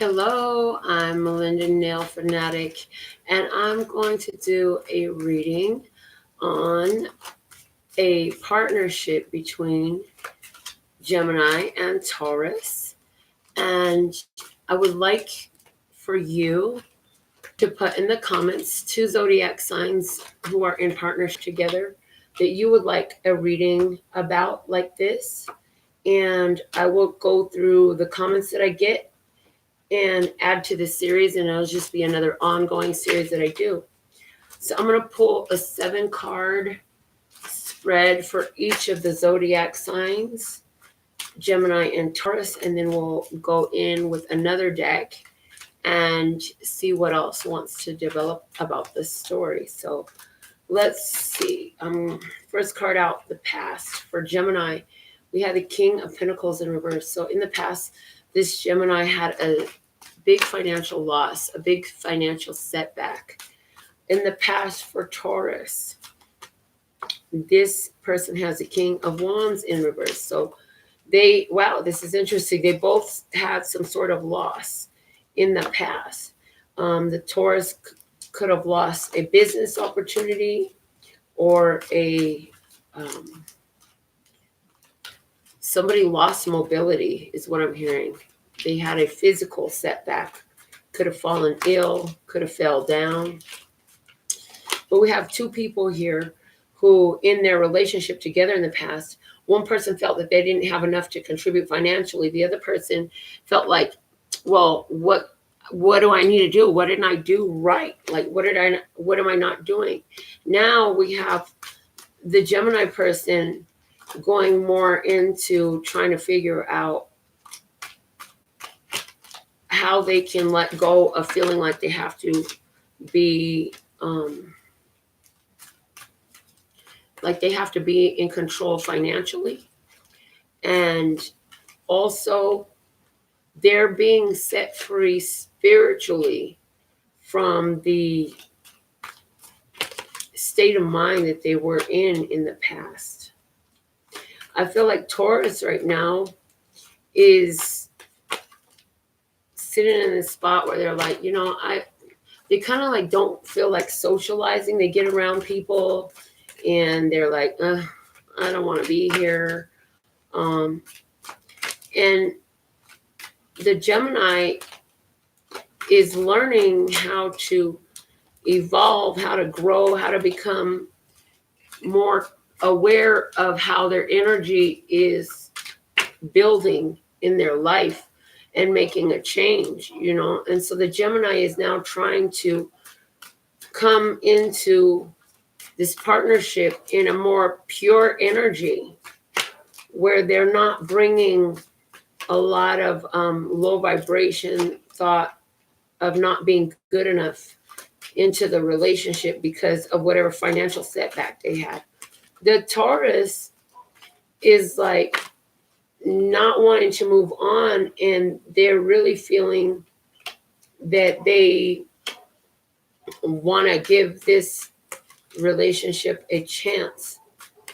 Hello, I'm Melinda NailFanatic, and I'm going to do a reading on a partnership between Gemini and Taurus. And I would like for you to put in the comments two zodiac signs who are in partnership together that you would like a reading about like this. And I will go through the comments that I get and add to this series, and it'll just be another ongoing series that I do. So I'm going to pull a 7-card spread for each of the zodiac signs, Gemini and Taurus, and then we'll go in with another deck and see what else wants to develop about this story. So let's see. First card out, the past. For Gemini, we had the King of Pentacles in reverse. So in the past, this Gemini had a big financial loss, a big financial setback. In the past, for Taurus, this person has the King of Wands in reverse. So this is interesting. They both had some sort of loss in the past. The Taurus could have lost a business opportunity or somebody lost mobility is what I'm hearing. They had a physical setback, could have fallen ill, could have fell down. But we have two people here who, in their relationship together in the past, one person felt that they didn't have enough to contribute financially. The other person felt like, well, what do I need to do? What didn't I do right? Like, what am I not doing? Now we have the Gemini person going more into trying to figure out how they can let go of feeling like they have to be in control financially. And also they're being set free spiritually from the state of mind that they were in the past. I feel like Taurus right now is sitting in this spot where they're like, they kind of like don't feel like socializing. They get around people and they're like, I don't want to be here. And the Gemini is learning how to evolve, how to grow, how to become more aware of how their energy is building in their life and making a change, And so the Gemini is now trying to come into this partnership in a more pure energy where they're not bringing a lot of low vibration thought of not being good enough into the relationship because of whatever financial setback they had. The Taurus is like not wanting to move on, and they're really feeling that they want to give this relationship a chance.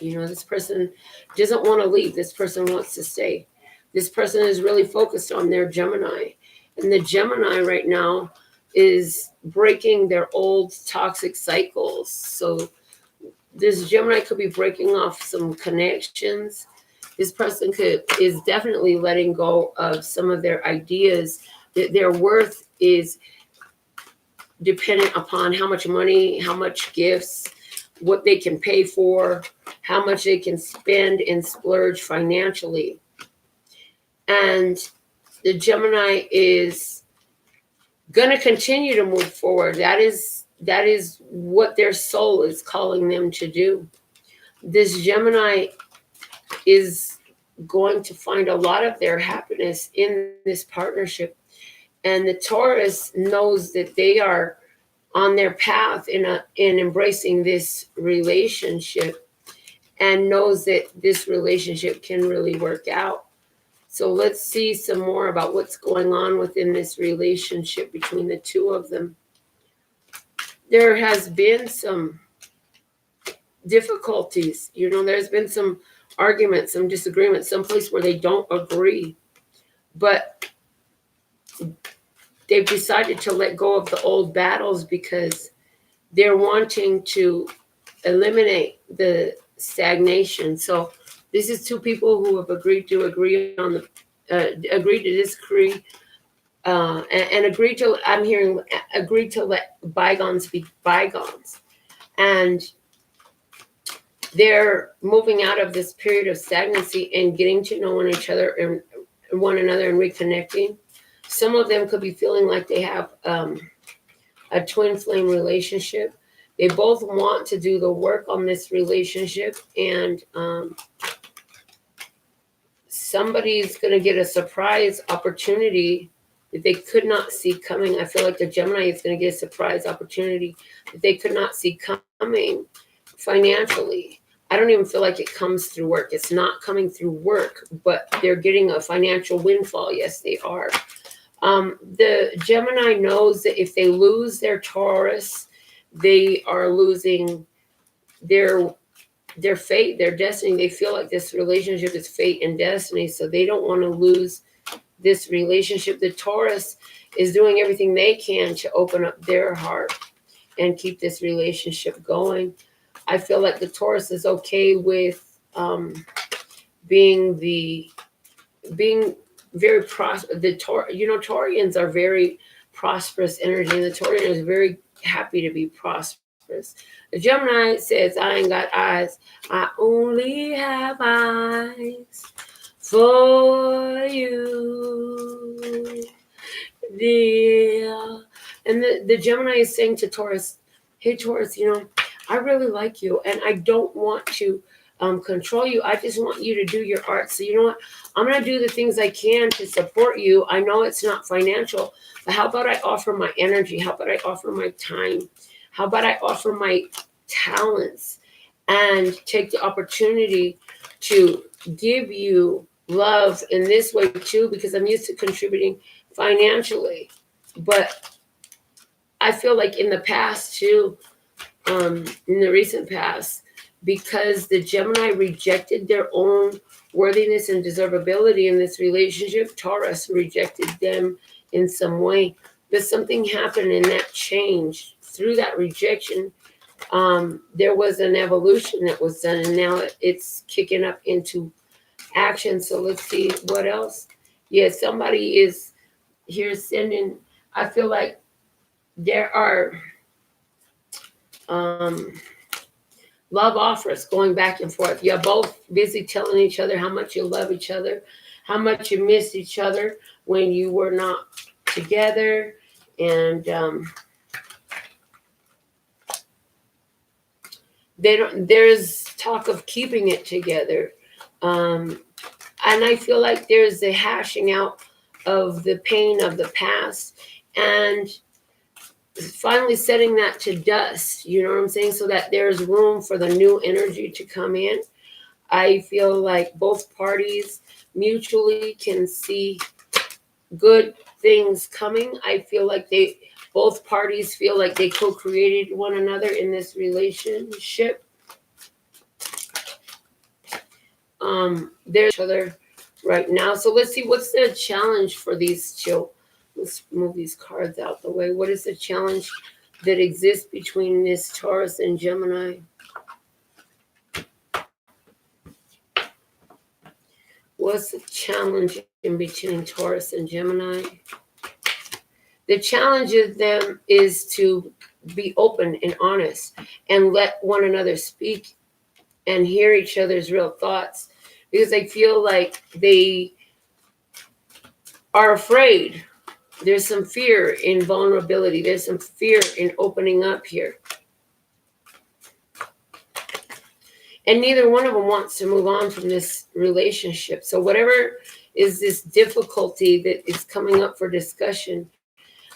This person doesn't want to leave. This person wants to stay. This person is really focused on their Gemini. And the Gemini right now is breaking their old toxic cycles. So this Gemini could be breaking off some connections. This person is definitely letting go of some of their ideas that their worth is dependent upon how much money, how much gifts, what they can pay for, how much they can spend and splurge financially. And the Gemini is going to continue to move forward. That is what their soul is calling them to do. This Gemini is going to find a lot of their happiness in this partnership. And the Taurus knows that they are on their path in embracing this relationship and knows that this relationship can really work out. So let's see some more about what's going on within this relationship between the two of them. There has been some difficulties. There's been some arguments, some disagreements, some place where they don't agree. But they've decided to let go of the old battles because they're wanting to eliminate the stagnation. So this is two people who have agreed to agree on the agree to disagree, and agree to, I'm hearing, agree to let bygones be bygones. And they're moving out of this period of stagnancy and getting to know one another and reconnecting. Some of them could be feeling like they have a twin flame relationship. They both want to do the work on this relationship, and somebody's going to get a surprise opportunity that they could not see coming. I feel like the Gemini is going to get a surprise opportunity that they could not see coming financially. I don't even feel like it comes through work. It's not coming through work, but they're getting a financial windfall. Yes, they are. The Gemini knows that if they lose their Taurus, they are losing their fate, their destiny. They feel like this relationship is fate and destiny, so they don't want to lose this relationship. The Taurus is doing everything they can to open up their heart and keep this relationship going. I feel like the Taurus is okay with being very prosperous. Taurians are very prosperous energy, and the Taurian is very happy to be prosperous. The Gemini says, I ain't got eyes, I only have eyes for you, dear. And the Gemini is saying to Taurus, hey, Taurus, I really like you, and I don't want to control you. I just want you to do your art. So you know what? I'm going to do the things I can to support you. I know it's not financial, but how about I offer my energy? How about I offer my time? How about I offer my talents and take the opportunity to give you love in this way too, because I'm used to contributing financially. But I feel like in the past too, in the recent past, because the Gemini rejected their own worthiness and deservability in this relationship, Taurus rejected them in some way. But something happened and that changed. Through that rejection, there was an evolution that was done, and now it's kicking up into action. So let's see what else. Yeah, somebody is here sending, I feel like there are love offers going back and forth. You're both busy telling each other how much you love each other, how much you miss each other when you were not together. And there's talk of keeping it together. And I feel like there's a hashing out of the pain of the past and finally setting that to dust, you know what I'm saying? So that there's room for the new energy to come in. I feel like both parties mutually can see good things coming. I feel like both parties feel like they co-created one another in this relationship. There's each other right now. So let's see, what's the challenge for these two? Let's move these cards out the way. What is the challenge that exists between this Taurus and Gemini? What's the challenge in between Taurus and Gemini? The challenge of them is to be open and honest and let one another speak and hear each other's real thoughts, because I feel like they are afraid. There's some fear in vulnerability. There's some fear in opening up here. And neither one of them wants to move on from this relationship. So whatever is this difficulty that is coming up for discussion,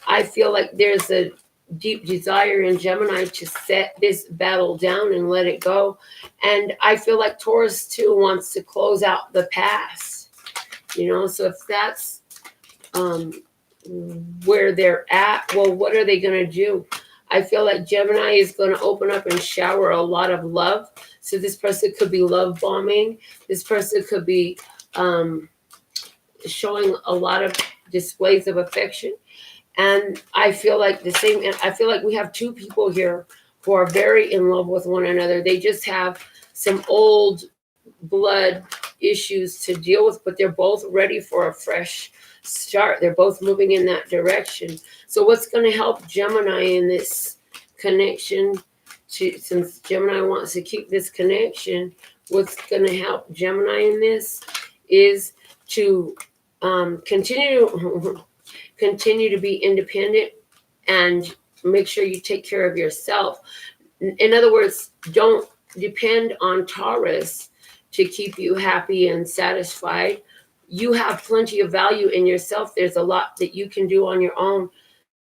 I feel like there's a deep desire in Gemini to set this battle down and let it go. And I feel like Taurus too wants to close out the past. So if that's where they're at, well, what are they going to do? I feel like Gemini is going to open up and shower a lot of love. So this person could be love bombing. This person could be showing a lot of displays of affection. And I feel like I feel like we have two people here who are very in love with one another. They just have some old blood issues to deal with, but they're both ready for a fresh start. They're both moving in that direction. So what's going to help Gemini in this connection, since Gemini wants to keep this connection, what's going to help Gemini in this is to continue to be independent and make sure you take care of yourself. In other words, don't depend on Taurus to keep you happy and satisfied. You have plenty of value in yourself. There's a lot that you can do on your own.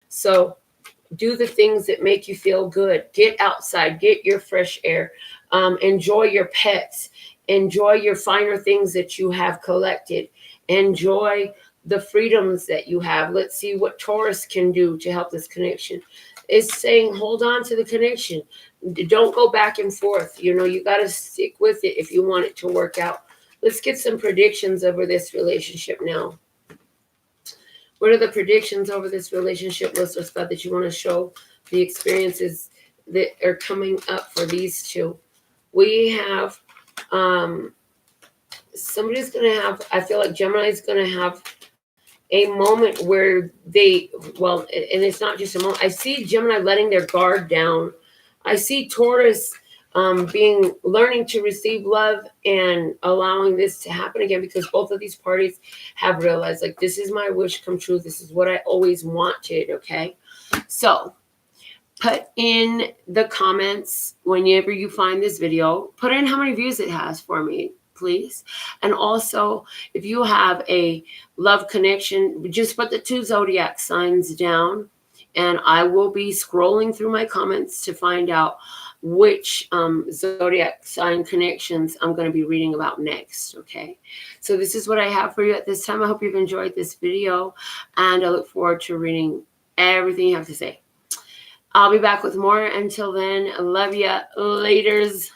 So do the things that make you feel good. Get outside, get your fresh air, enjoy your pets, enjoy your finer things that you have collected, enjoy the freedoms that you have. Let's see what Taurus can do to help this connection. It's saying hold on to the connection. Don't go back and forth. You got to stick with it if you want it to work out. Let's get some predictions over this relationship now. What are the predictions over this relationship, listeners, that you want to show the experiences that are coming up for these two? We have somebody's going to have, I feel like Gemini is going to have a moment where and it's not just a moment. I see Gemini letting their guard down. I see Taurus learning to receive love and allowing this to happen again, because both of these parties have realized, like, this is my wish come true. This is what I always wanted. Okay. So put in the comments whenever you find this video, put in how many views it has for me, please. And also, if you have a love connection, just put the 2 zodiac signs down, and I will be scrolling through my comments to find out which zodiac sign connections I'm going to be reading about next. Okay, so this is what I have for you at this time. I hope you've enjoyed this video, and I look forward to reading everything you have to say. I'll be back with more. Until then, I love ya. Laters.